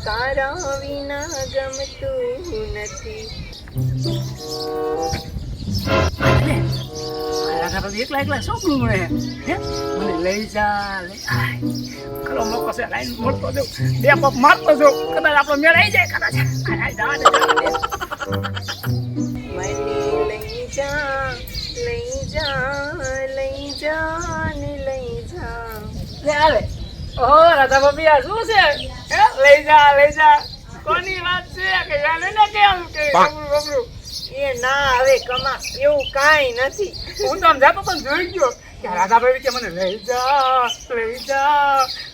તારા વિના ગમતું નથી. એકલા એકલા છોકરું મળે હે મને લઈ જા ખરો મોકો છે લાઈન મોટો દઉં બે પગ મારતો જો કદાચ આપણો મેળ આવી જાય કદાચ મને લઈ જા લઈ જા લઈ જા ને લઈ જા. લે આલે ઓહો રાધા બાબી આ શું છે હે લઈ જા કોની વાત છે કે યાને ને કેમ કે બબરું એ ના હવે કમા એવું કાંઈ નથી. હું તો આમ જાતો પણ જોઈ ગયો કે રાધા બાબી કે મને લઈ જા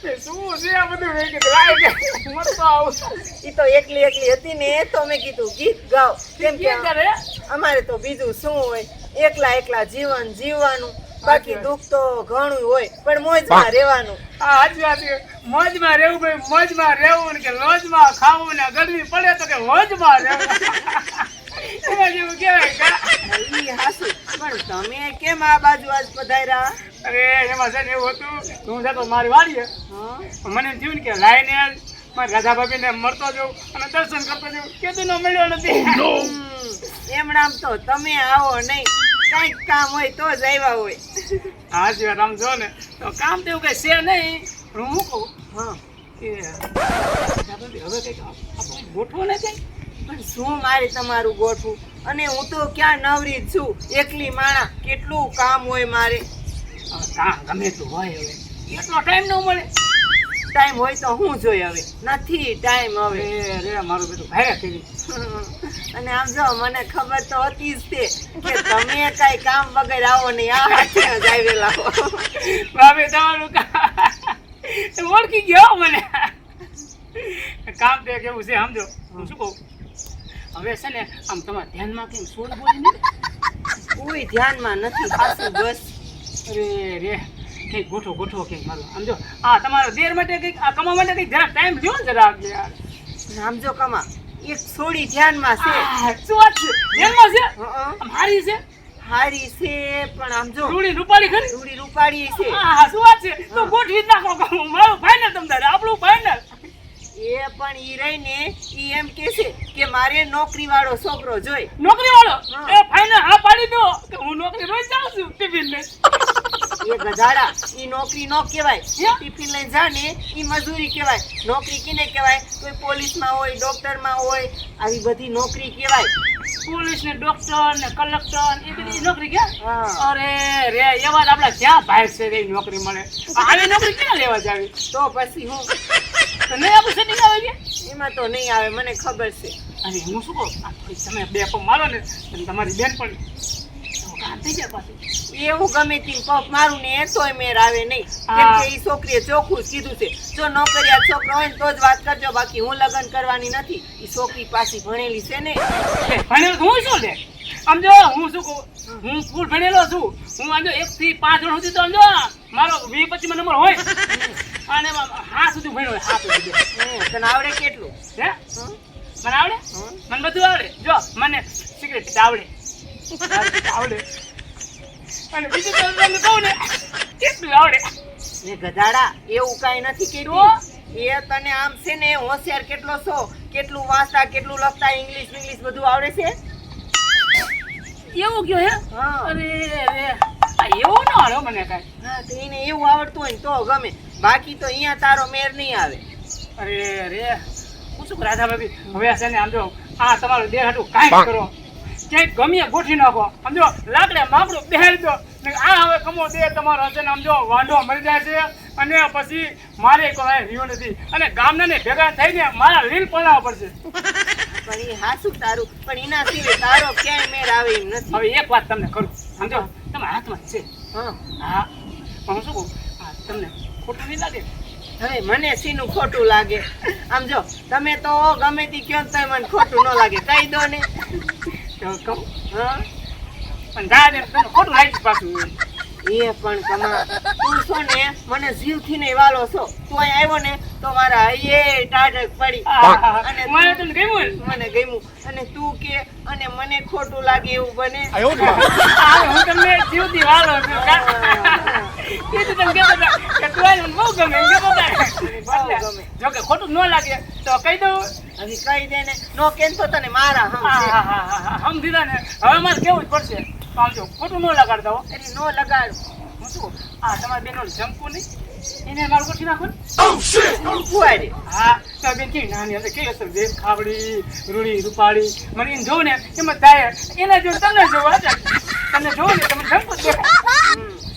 એ શું છે આ બધું મેં કીધું લાય કે મરતો આવું ઈ તો એકલી હતી ને તો મેં કીધું ગીત ગાવ. કેમ કે કરે અમારે તો બીજું શું હોય, એકલા જીવન જીવવાનું, બાકી દુઃખ તો ઘણું હોય પણ મોજમાં રહેવાનું. હા સાચી વાત છે મોજમાં રહેવું ભાઈ મોજમાં રહેવું કે લોજમાં ખાવું ને ગરમી પડે તો કે મોજમાં રહેવું એમાં જેવું કહેવાય ઈ હાસુ. પણ તમે કેમ આ બાજુ આજ પધાર્યા? અરે એમાં છે ને એવું હતું હું જતો મારી વાડીએ મને એમ થયું ને કે લાઈને મારી રાધા ભાભીને મળતો જાઉં અને દર્શન કરતો જાઉં કીધું નો મળ્યો નથી. એમણામ તો તમે આવો નહીં, કઈક કામ હોય તો જ આવ્યા હોય. હાજી વાત આમ જો ને તો કામ તો એવું કઈ છે નહીં હું મૂકું હા કે હવે કઈક આપણે ગોઠવો ને કઈ પણ શું મારે તમારું ગોઠવું? અને હું તો ક્યાં નવરી જ છું, એકલી માણા, કેટલું કામ હોય મારે. કામ ગમે એટલું હોય હવે એટલો ટાઈમ ન મળે. ટાઈમ હોય તો હું જોઈ, હવે નથી ટાઈમ હવે. રે મારું બેટું ભાઈ કરી અને આમ જો મને ખબર તો હતી જ તે કે તમે કઈ કામ વગર આવો નહીં, આ હાથે જ આવેલા હો. ભાભી તમારું ઓળખી ગયો મને કામ તો કેવું છે સમજો હું શું કહું હવે છે ને આમ તમારા ધ્યાનમાં કેમ સોળ બોલી ને કોઈ ધ્યાનમાં નથી ખાસું બસ. અરે રે કંઈક ગોઠવો કંઈક મારું આમ જો આ તમારા દેર માટે કંઈક આ કમા માટે કંઈક જરા ટાઈમ લ્યો ને જરા યાર. આમ જો કમા એક થોડી ધ્યાનમાં છે. શું વાત છે ધ્યાનમાં છે મારી છે હારી છે પણ આમ જો રૂડી રૂપાળી ખરી રૂડી રૂપાળી છે. હા શું વાત છે તો ગોઠવી જ નાખો મારું ફાઇનલ તમ તારે આપણું ફાઇનલ. એ પણ ઈ રહી ને ઈ એમ કે છે કે મારે નોકરી વાળો છોકરો જોઈ. નોકરી વાળો એ ફાઇનલ હા પાડી દો કે હું નોકરી રોજ જાઉં છું ટિફિન લઈ. એ ગધાડા ઈ નોકરી નો કહેવાય, ટિફિન લઈને જા ને ઈ મજૂરી કહેવાય. નોકરી કિને કહેવાય? કોઈ પોલીસમાં હોય, ડોક્ટરમાં હોય, આવી બધી નોકરી કહેવાય. પોલીસ ને ડોક્ટર ને કલેક્ટર એ બધી નોકરી કે હા. અરે રે એવા આપડા ક્યાં ભાઈ છે રે નોકરી મળે આવી નોકરી ક્યાં લેવા જાવી તો પછી હું તો નહીં આપણું સેટિંગ આવે કે એમાં તો નહીં આવે, મને ખબર છે. અરે હું શું કહું તમે બે પગ મારો ને તમારી બેન પણ કામ થઈ જાય પાછું એવું ગમે તેમ પગ મારું ને એ તોય મેર આવે નહીં. કેમ કે ઈ છોકરીએ ચોખ્ખું જ કીધું છે, જો નોકરિયાત છોકરો હોય ને તો જ વાત કરજો, બાકી હું લગ્ન કરવાની નથી. ઈ છોકરી પાછી ભણેલી છે ને. ભણેલો હું શું લે આમ જો હું શું કહું હું ફૂલ ભણેલો છું હું આમ જો 1 થી 5 ધોરણ સુધી તો આમ જો મારો 20-25 નંબર હોય અને 7 સુધી ભણ્યો હોય 7 સુધી. તને આવડે કેટલું? હે મને આવડે મને બધું આવડે જો મને સિગરેટ આવડે અને બીજું તો તમને કહું ને કેટલું આવડે ને ગધાડા એવું કાંઈ નથી કર્યું. એ તને આમ છે ને હોશિયાર કેટલો છો, કેટલું વાંચતા કેટલું લખતા ઇંગ્લિશ બધું આવડે છે. એવું કયો હે હા. અરે રે આ એવું ના આવડે મને કાંઈ. હા તો એને એવું આવડતું હોય ને તો ગમે, બાકી તો અહીંયા તારો મેર નહીં આવે. અરે રે હું શું રાધા ભાભી હવે છે ને આમ જો આ તમારું દેહ હાટું કાંઈ કરો ક્યાંક ગમે ગોઠવી નાખો આમ જો લાકડે માપડું બેહાડી દો ને આ હવે કમો દે તમારો હશે ને આમ જો વાંઢો મરી જાય છે અને પછી મારે કોઈ રહ્યો નથી અને ગામના ને ભેગા થઈને મારા લીલ પડાવવા પડશે. પણ એ હાસું તારું, પણ એના સિવાય તારો ક્યાંય મેર આવે એમ નથી. હવે એક વાત તમને કરું સમજો તમારા હાથમાં જ છે હા હા પણ હું શું કહું તમને ખોટું નહીં લાગે? હવે મને શીનું ખોટું લાગે? આમ જો તમે તો ગમે તે કયો તો મને ખોટું ન લાગે, કહી દો ને. તો કહું હા પણ દાદા તમને ખોટું લાગી પાછું એ પણ કમા તું છો ને મને જીવથી ને વાલો છો, તું અહીં આવ્યો ને તો મારા એ ટાઢક પડી અને મને તમને ગમ્યું મને ગમ્યું અને તું કે અને મને ખોટું લાગે એવું બને. હું તમને જીવતી વાલો છું એ તો તમે કહેતા હતા કે તું આને મને બહુ ગમે એમ કહેતા હતા. બહુ ગમે. જો કે ખોટું ન લાગે તો કહી દઉં. હજી કહી દે ને, નો કેમ તો તને મારા હમ દીધા ને હવે મારે કેવું જ પડશે. તો આમ જો ખોટું ન લગાડતા હો. એટલે નો લગાડ. હું શું તમારા બેનો જમકું નહીં એને મારું ગોઠવી નાખો ને. ફુવાઈ દે. હા તો બેન કેવી નાની હશે કેવી હશે દેખ ખાવડી રૂડી રૂપાળી મને એને જોઉં ને એમ જ થાય એના જો તમને જોવા તમને જોઉં ને તમને જમકું જ દેખાય.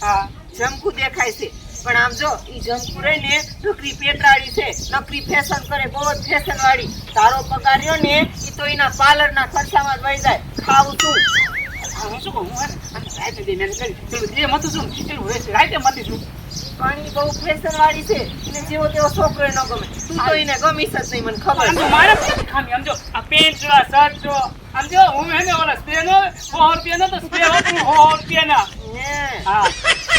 હા જમકું દેખાય છે પણ આમ જો ઈ જમકું રહી ને નકરી પેટાળી છે, નકરી ફેશન કરે, બહુ જ ફેશન વાળી. તારો પગાર રહ્યો ને ઈ તો એના પાર્લર ના ખર્ચામાં જ વહી જાય. ખાવું શું? હું શું કહું હું રાતે દે મેં કરી પેલું એ મતું છું એનું રાતે મતી છું. પણ ઈ બહુ ફેશન વાળી છે, એને જેવો તેવો છોકરો ન ગમે. તું તો એને ગમીશ જ નહીં, મને ખબર આમ છે. તો મારે ક્યાંથી ખામી આમ જો આ પેન્ટ જો આ શર્ટ જો આમ જો હું એને ઓલા સ્પ્રે નો 100 રૂપિયા નો તો સ્પ્રે વાપરું 100 રૂપિયાના. હે. હા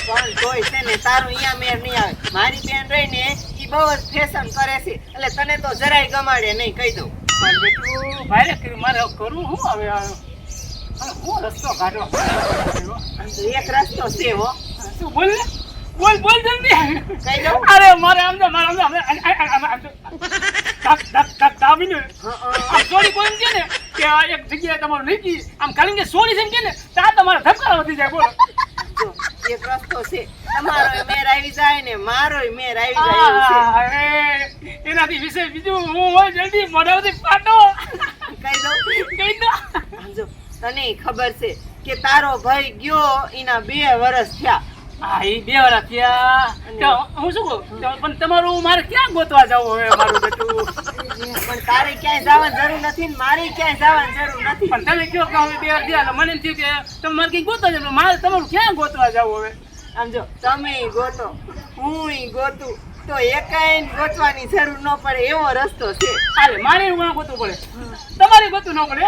પણ તોય છે ને તારું અહીંયા મેર નહીં આવે. મારી બેન રહી ને ઈ બહુ જ ફેશન કરે છે એટલે તને તો જરાય ગમાડે નહીં, કહી દઉં. પણ બેટું ભાઈ રે મારે હવે કરવું શું હવે હું રસ્તો કાઢો. આમ તો એક રસ્તો છે હો. શું બોલ ને બોલ જલ્દી કહી દઉં. અરે મારે આમ તો મારે આમ તો દાબીને આમ સોરી બોલ છે ને કે આ એક જગ્યાએ તમારું નીકળી આમ ખાલી કે સોરી છે કે ને ત્યાં તમારા ધબકારા વધી જાય બોલો. જો એક રસ્તો છે, તમારો મેર આવી જાય ને મારોય મેર આવી જાય એવું છે. એનાથી વિશે બીજું હું હોય જલ્દી મોઢામાંથી પાટો કહી દઉં. આમ જો તને ખબર છે કે તારો ભાઈ ગયો એના 2 વર્ષ થયા. હા એ 2 વર્ષ થયા તો હું શું કહું પણ તમારું મારે ક્યાં ગોતવા જવું હવે મારું બેટું. પણ તારે ક્યાંય જવાની જરૂર નથી ને મારે ક્યાંય જવાની જરૂર નથી. પણ તમે કહો કે હવે 2 વર્ષ થયા મને એમ થયું કે તમે મારે કંઈક ગોતવા જવું મારે તમારું ક્યાં ગોતવા જવું હવે. આમ જો તમે ગોતો હું ગોતું તો એકાય ગોતવાની જરૂર ન પડે એવો રસ્તો છે. અરે મારે એવું ગોતવું પડે તમારે ગોતવું ન પડે.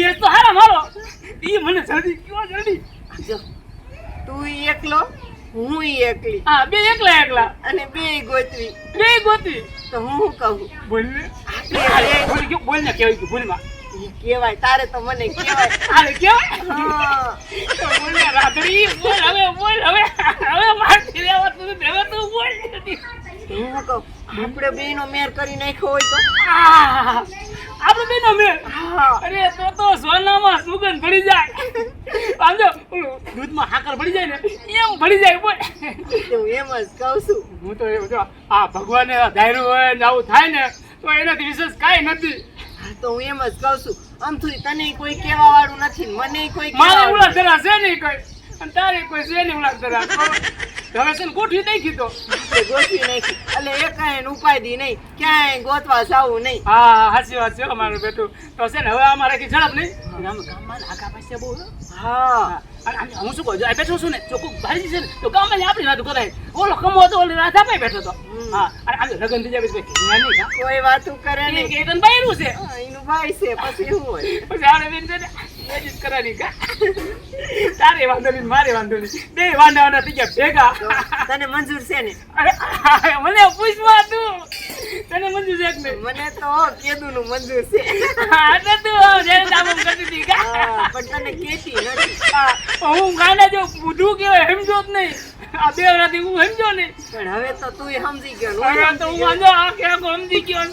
એ તો હારા મારો એ મને જલ્દી કયો જલ્દી. જો તું એકલો હું એકલી હા 2 એકલા અને 2 ગોતવી. 2 ગોતી તો હું કહું બોલ ને આપણે બોલ બોલ ને કેવાય કે બોલમાં કેવાય તારે તો મને કેવાય. અરે કેવાય હા. તો બોલ ને રાધડી બોલ હવે મારથી રહેવા તું દેવા તું બોલ હું કહું આપણે બેનો મેર કરી નાખ્યો હોય તો. આપણે બેનો મેં હા. અરે તો સોનામાં સુગંધ ભળી જાય આમ જો દૂધમાં સાકર ભળી જાય ને એમ ભળી જાય બોલ. હું એમ જ કહું છું. હું તો એવું જો આ ભગવાને ધાર્યું હોય ને આવું થાય ને તો એનાથી વિશેષ કાંઈ નથી. હા તો હું એમ જ કહું છું. આમથી તને કોઈ કહેવા વાળું નથી ને મને કોઈ મારે કહેવા ઉલા વાળું જરા છે નહીં કોઈ અને તારે કોઈ છે નહીં ઉલા જરા હવે છે ને ગોઠવી નહીં કીધો. નથી. ગોતવી નાખી એટલે એકાય ઉપાય દી નહીં, ક્યાંય ગોતવા જાવું નહીં. હા સાચી વાત છે અમારું બેટું તો છે ને હવે અમારે કઈ ઝડપ નહીં ગામમાં આગા પાસે બહુ હા. અને હું શું કહું છું આ બેઠો છું ને જો કોઈ ભાઈ છે ને તો ગામમાં આપણી વાત કરાય ઓલો કમો હતો ઓલી રાધા ભાઈ બેઠો હતો. હા અને આજે લગન થઈ જાય પછી કોઈ નહીં કા કોઈ વાતું કરે નહીં. કે તને બાયરું છે હા, એનું ભાઈ છે પછી શું હોય. પછી આને બેન છે ને એ જ કરવાની કા તારે વાંધો નહીં મારે વાંધો નહીં 2 વાંધાવાના થઈ ગયા ભેગા. તો તને મંજૂર છે ને? અરે મને પૂછવા તું તને મંજૂર છે કે નહીં? મને તો કેદુનું મંજૂર છે. હા તો તું જ્યારે દામ કરતી હતી કા હા, પણ તને કેતી નથી. હા, હું ગાના જો બુધું કેવાય સમજો જ નહીં આ 2 વર્ષથી હું સમજો નહીં પણ હવે તો તું સમજી ગયો ને. હવે તો હું વાંધો આ કે સમજી ગયો